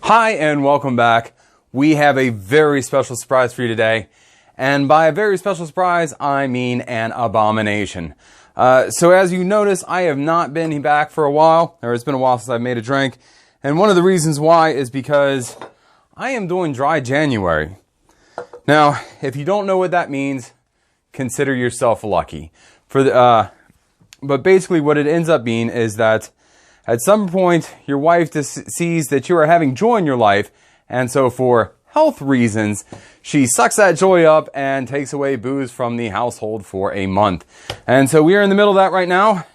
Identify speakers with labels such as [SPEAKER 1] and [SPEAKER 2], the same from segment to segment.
[SPEAKER 1] Hi and welcome back. We have a very special surprise for you today. And by a very special surprise, I mean an abomination. So as you notice, I have not been back for a while, or it's been a while since I've made a drink. And one of the reasons why is because I am doing dry January. Now, if you don't know what that means, consider yourself lucky. But basically what it ends up being is that at some point, your wife sees that you are having joy in your life, and so for health reasons, she sucks that joy up and takes away booze from the household for a month. And so we are in the middle of that right now,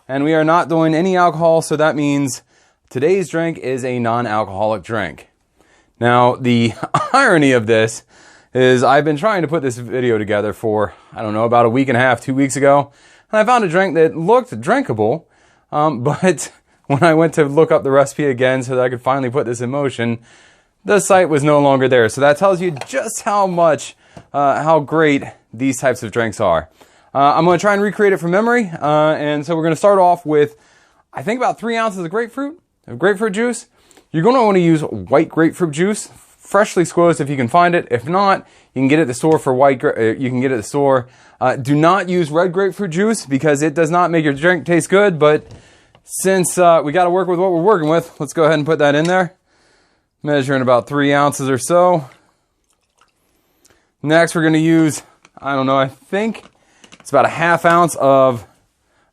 [SPEAKER 1] and we are not doing any alcohol, so that means today's drink is a non-alcoholic drink. Now, the irony of this is I've been trying to put this video together for, I don't know, about a week and a half, 2 weeks ago, and I found a drink that looked drinkable, but when I went to look up the recipe again so that I could finally put this in motion, the site was no longer there. So that tells you just how great these types of drinks are. I'm going to try and recreate it from memory. And so we're going to start off with, I think, about 3 ounces of grapefruit juice. You're going to want to use white grapefruit juice, freshly squeezed if you can find it. If not, you can get it at the store for you can get it at the store. Do not use red grapefruit juice because it does not make your drink taste good, but since we got to work with what we're working with, let's go ahead and put that in there. Measuring about 3 ounces or so. Next, we're going to use, I don't know, I think it's about a ½ ounce of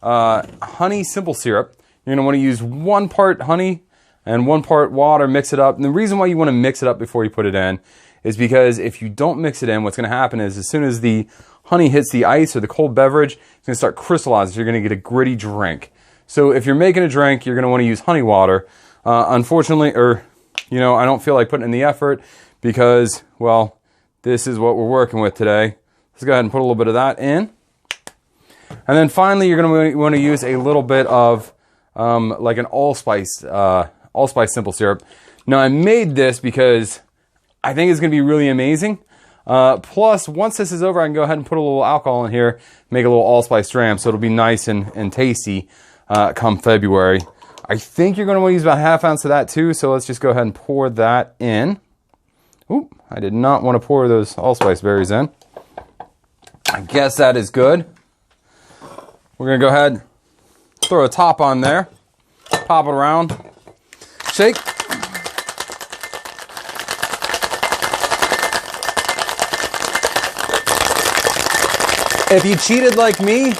[SPEAKER 1] honey simple syrup. You're going to want to use 1 part honey and 1 part water, mix it up. And the reason why you want to mix it up before you put it in is because if you don't mix it in, what's going to happen is as soon as the honey hits the ice or the cold beverage, it's going to start crystallizing. So you're going to get a gritty drink. So if you're making a drink, you're going to want to use honey water. Unfortunately, I don't feel like putting in the effort because, well, this is what we're working with today. Let's go ahead and put a little bit of that in. And then finally, you're going to want to use a little bit of like an allspice simple syrup. Now, I made this because I think it's going to be really amazing. Plus, once this is over, I can go ahead and put a little alcohol in here, make a little allspice dram, so it'll be nice and tasty. Come February. I think you're going to want to use about ½ ounce of that too, so let's just go ahead and pour that in. Oop, I did not want to pour those allspice berries in. I guess that is good. We're going to go ahead, throw a top on there, pop it around, shake. If you cheated like me,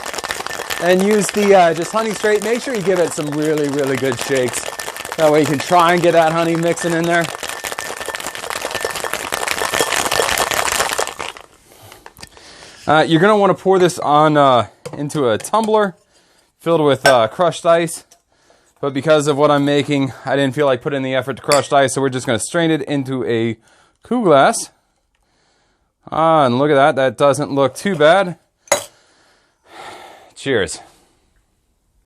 [SPEAKER 1] and use the just honey straight, make sure you give it some really, really good shakes. That way you can try and get that honey mixing in there. You're going to want to pour this on into a tumbler filled with crushed ice. But because of what I'm making, I didn't feel like putting in the effort to crushed ice, so we're just going to strain it into a cool glass. And look at that. That doesn't look too bad. Cheers.